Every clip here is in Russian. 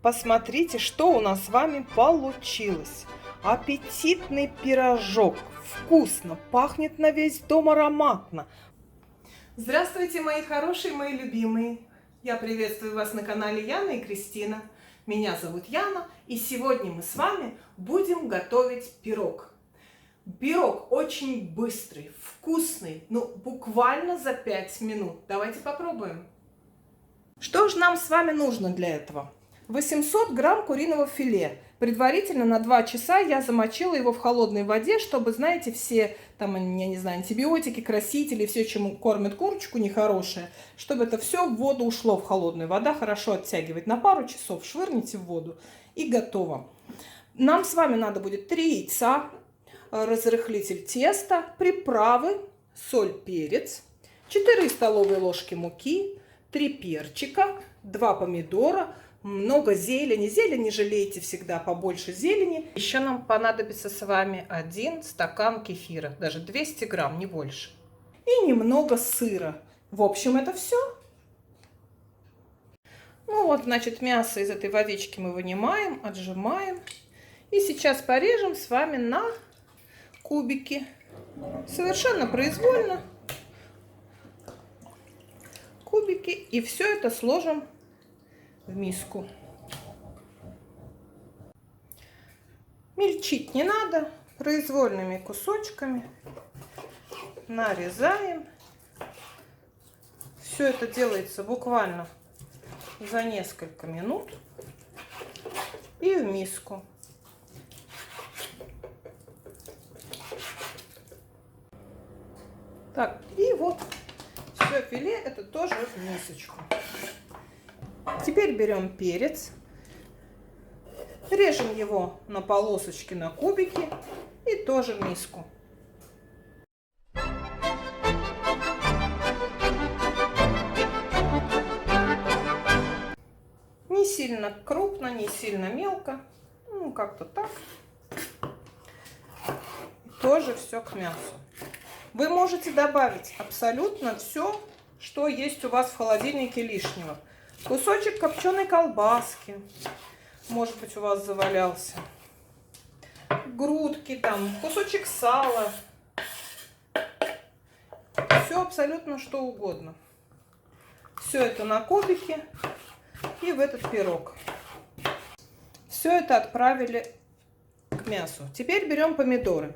Посмотрите, что у нас с вами получилось. Аппетитный пирожок. Вкусно, пахнет на весь дом ароматно. Здравствуйте, мои хорошие, мои любимые. Я приветствую вас на канале Яна и Кристина. Меня зовут Яна, и сегодня мы с вами будем готовить пирог. Пирог очень быстрый, вкусный, буквально за 5 минут. Давайте попробуем. Что же нам с вами нужно для этого? 800 грамм куриного филе. Предварительно на 2 часа я замочила его в холодной воде, чтобы, знаете, все там, я не знаю, антибиотики, красители, все, чем кормят курочку нехорошее, чтобы это все в воду ушло в холодную. Вода хорошо оттягивает. На пару часов швырните в воду и готово. Нам с вами надо будет 3 яйца, разрыхлитель теста, приправы, соль, перец, 4 столовые ложки муки, 3 перчика, 2 помидора, много зелени. Зелень не жалейте всегда, побольше зелени. Еще нам понадобится с вами 1 стакан кефира, даже 200 грамм, не больше. И немного сыра. В общем, это все. Ну вот, значит, мясо из этой водички мы вынимаем, отжимаем. И сейчас порежем с вами на кубики. Совершенно произвольно. Кубики. И все это сложим в миску. Мельчить не надо, произвольными кусочками нарезаем. Все это делается буквально за несколько минут. И в миску. Так, и вот все филе это тоже в мисочку. Теперь берем перец, режем его на полосочки, на кубики и тоже в миску. Не сильно крупно, не сильно мелко, как-то так. Тоже все к мясу. Вы можете добавить абсолютно все, что есть у вас в холодильнике лишнего. Кусочек копченой колбаски, может быть, у вас завалялся. Грудки там, кусочек сала. Все абсолютно что угодно. Все это на кубики и в этот пирог. Все это отправили к мясу. Теперь берем помидоры.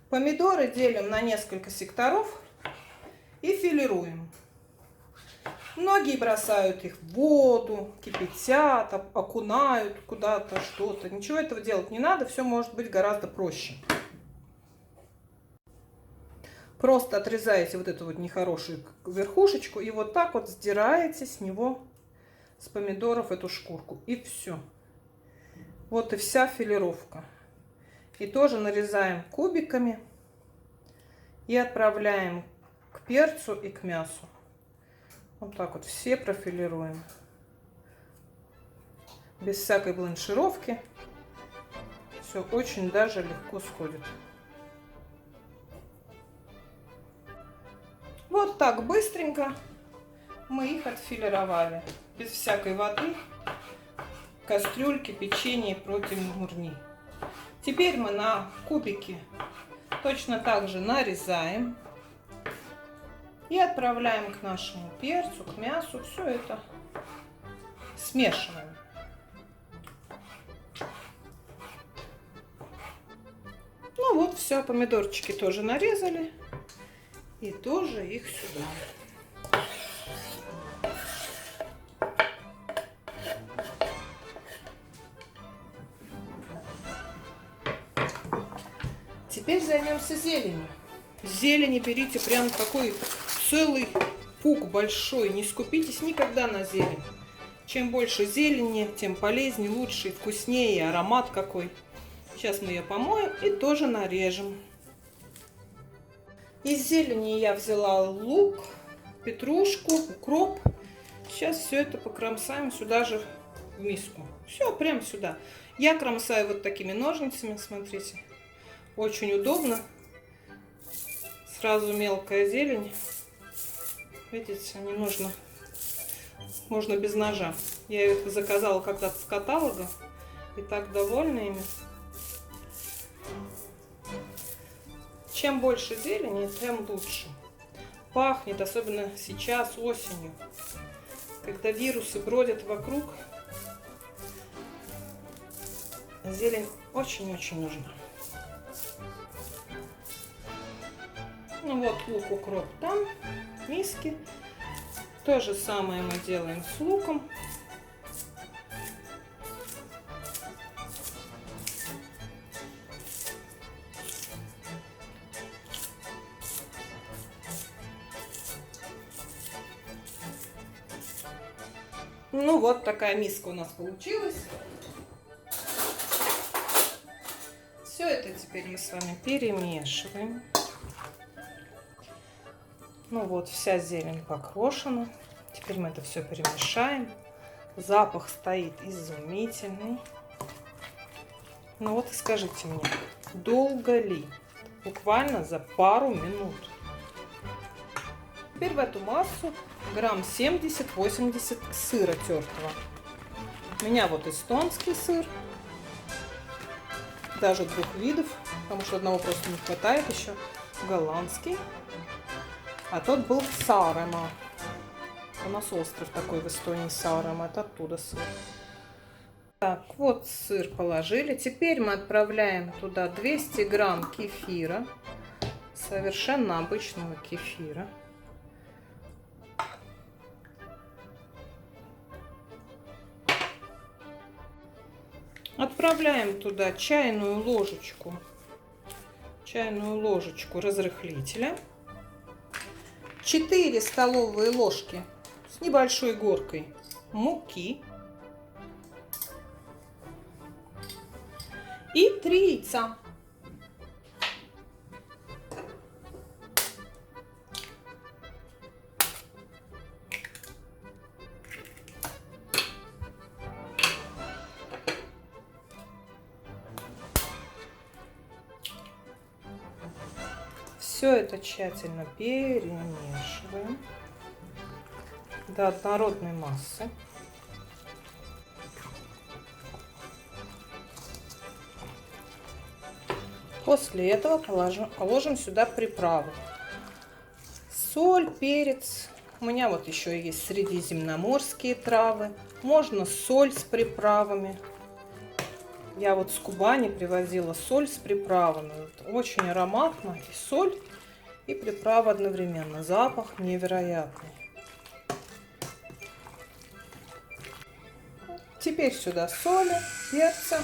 Помидоры делим на несколько секторов и филируем. Многие бросают их в воду, кипятят, окунают куда-то что-то. Ничего этого делать не надо, все может быть гораздо проще. Просто отрезаете вот эту вот нехорошую верхушечку и вот так вот сдираете с него, с помидоров, эту шкурку. И все. Вот и вся филировка. И тоже нарезаем кубиками и отправляем к перцу и к мясу. Вот так вот все профилируем. Без всякой бланшировки. Все очень даже легко сходит. Вот так быстренько мы их отфилировали. Без всякой воды, кастрюльки, печенье и прочей мурни. Теперь мы на кубики точно так же нарезаем. И отправляем к нашему перцу, к мясу. Все это смешиваем. Ну вот, все, помидорчики тоже нарезали. И тоже их сюда. Теперь займемся зеленью. Зелени берите прям такой целый пук большой. Не скупитесь никогда на зелень. Чем больше зелени, тем полезнее, лучше, вкуснее, и аромат какой. Сейчас мы ее помоем и тоже нарежем. Из зелени я взяла лук, петрушку, укроп. Сейчас все это покромсаем сюда же в миску. Все, прям сюда. Я кромсаю вот такими ножницами, смотрите. Очень удобно. Сразу мелкая зелень. Видите, не нужно. Можно без ножа. Я их заказала когда-то с каталога. И так довольна ими. Чем больше зелени, тем лучше. Пахнет, особенно сейчас, осенью, когда вирусы бродят вокруг. Зелень очень-очень нужна. Ну вот лук, укроп там, миски. То же самое мы делаем с луком. Ну вот такая миска у нас получилась. Все это теперь мы с вами перемешиваем. Ну вот, вся зелень покрошена. Теперь мы это все перемешаем. Запах стоит изумительный. Ну вот и скажите мне, долго ли? Буквально за пару минут. Теперь в эту массу грамм 70-80 сыра тертого. У меня вот эстонский сыр. Даже 2 видов, потому что одного просто не хватает еще. Голландский. А тот был Сааремаа. У нас остров такой в Эстонии, Сааремаа. Это оттуда сыр. Так, вот сыр положили. Теперь мы отправляем туда 200 грамм кефира. Совершенно обычного кефира. Отправляем туда чайную ложечку разрыхлителя. 4 столовые ложки с небольшой горкой муки и 3 яйца. Все это тщательно перемешиваем до однородной массы. После этого положим сюда приправы. Соль, перец. У меня вот еще есть средиземноморские травы. Можно соль с приправами. Я вот с Кубани привозила соль с приправами. Очень ароматно. И соль, и приправа одновременно. Запах невероятный. Теперь сюда соли, перца.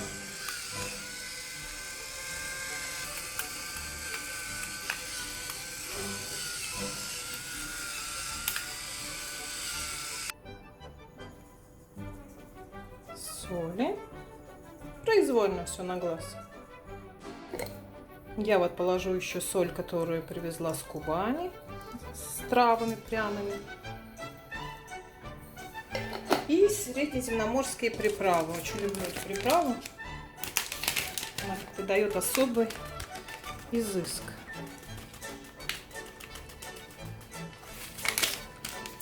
Соли. Произвольно все на глаз. Я вот положу еще соль, которую привезла с Кубани, с травами пряными. И средиземноморские приправы. Очень люблю эту приправу. Она как-то дает особый изыск.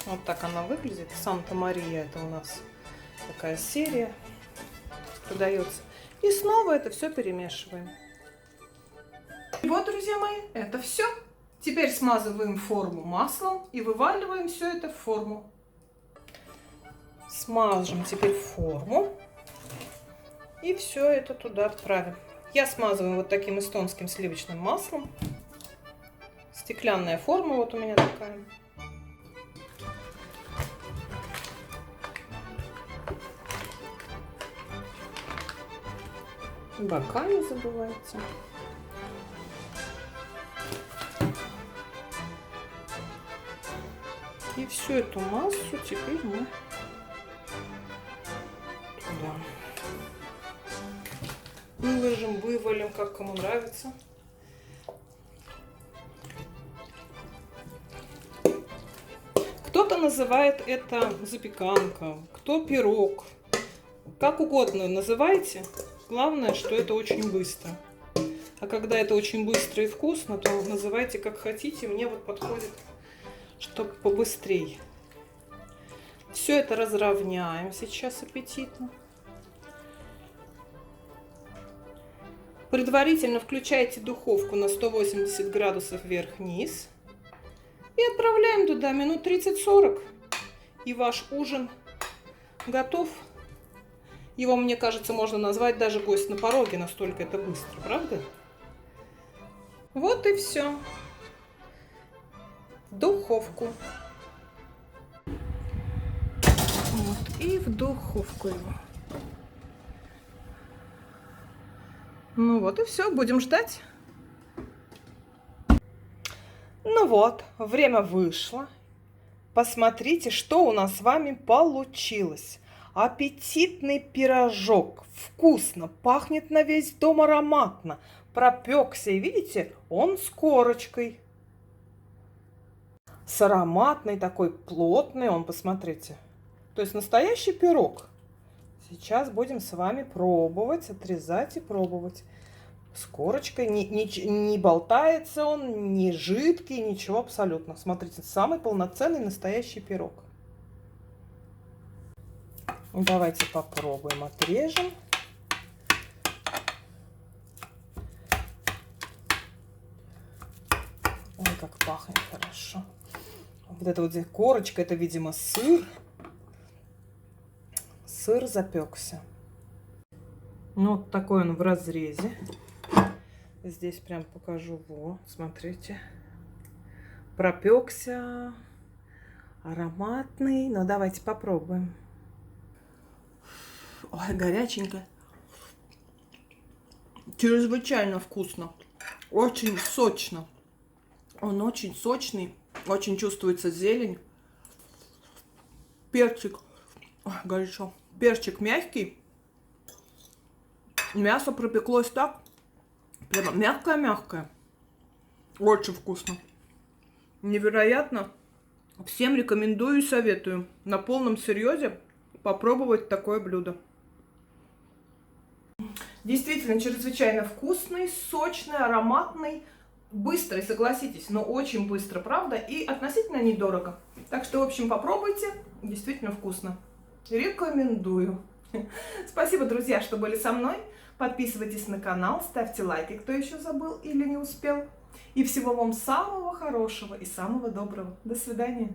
Вот так она выглядит. Санта-Мария, это у нас такая серия продается. И снова это все перемешиваем. И вот, друзья мои, это все. Теперь смазываем форму маслом и вываливаем все это в форму. Смажем теперь форму и все это туда отправим. Я смазываю вот таким эстонским сливочным маслом. Стеклянная форма вот у меня такая. Бока не забывайте. И всю эту массу теперь мы туда выложим, вывалим, как кому нравится. Кто-то называет это запеканка, кто пирог. Как угодно называйте. Главное, что это очень быстро. А когда это очень быстро и вкусно, то называйте как хотите. Мне вот подходит, чтобы побыстрее. Все это разровняем сейчас аппетитно. Предварительно включайте духовку на 180 градусов вверх-вниз. И отправляем туда минут 30-40. И ваш ужин готов. Его, мне кажется, можно назвать даже гость на пороге, настолько это быстро, правда? Вот и все. В духовку. Вот, и в духовку его. Ну вот и все, будем ждать. Ну вот, время вышло. Посмотрите, что у нас с вами получилось. Аппетитный пирожок. Вкусно, пахнет на весь дом ароматно. Пропекся, и видите, он с корочкой. С ароматной такой, плотный он, посмотрите. То есть настоящий пирог. Сейчас будем с вами пробовать, отрезать и пробовать. С корочкой, не болтается он, не жидкий, ничего абсолютно. Смотрите, самый полноценный настоящий пирог. Давайте попробуем, отрежем. Ой, как пахнет хорошо. Вот эта вот здесь корочка, это, видимо, сыр. Сыр запекся. Ну, вот такой он в разрезе. Здесь прям покажу. Вот, смотрите. Пропекся. Ароматный. Ну, давайте попробуем. Ой, горяченько. Чрезвычайно вкусно. Очень сочно. Он очень сочный. Очень чувствуется зелень. Перчик. Ой, горячо. Перчик мягкий. Мясо пропеклось так. Прямо мягкое-мягкое. Очень вкусно. Невероятно. Всем рекомендую и советую на полном серьезе попробовать такое блюдо. Действительно чрезвычайно вкусный, сочный, ароматный, быстрый, согласитесь, но очень быстро, правда? И относительно недорого. Так что, в общем, попробуйте. Действительно вкусно. Рекомендую. Спасибо, друзья, что были со мной. Подписывайтесь на канал, ставьте лайки, кто еще забыл или не успел. И всего вам самого хорошего и самого доброго. До свидания.